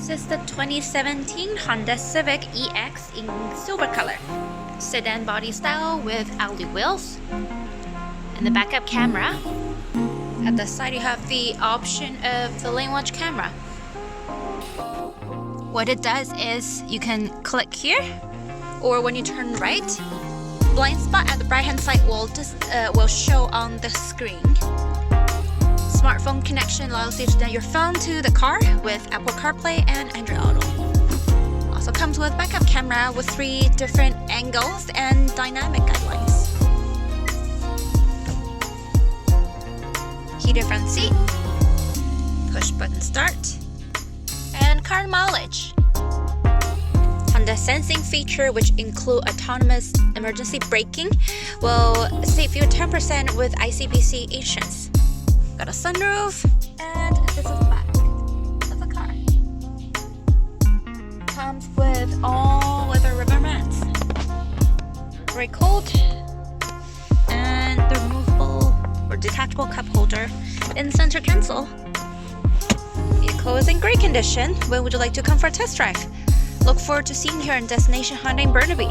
This is the 2017 Honda Civic EX in silver color. Sedan body style with alloy wheels. And the backup camera. At the side you have the option of the lane watch camera. What it does is you can click here, or when you turn right, blind spot at the right hand side will show on the screen. Smartphone connection allows you to connect your phone to the car with Apple CarPlay and Android Auto. Also comes with backup camera with 3 different angles and dynamic guidelines. Heated front seat, push button start, and car mileage. Honda sensing feature, which include autonomous emergency braking, will save you 10% with ICBC insurance. Got a sunroof, and this is the back of the car. Comes with all leather rubber mats. Very cold, and the removable or detachable cup holder in center console. Vehicle is in great condition. When would you like to come for a test drive? Look forward to seeing you here in Destination Honda in Burnaby.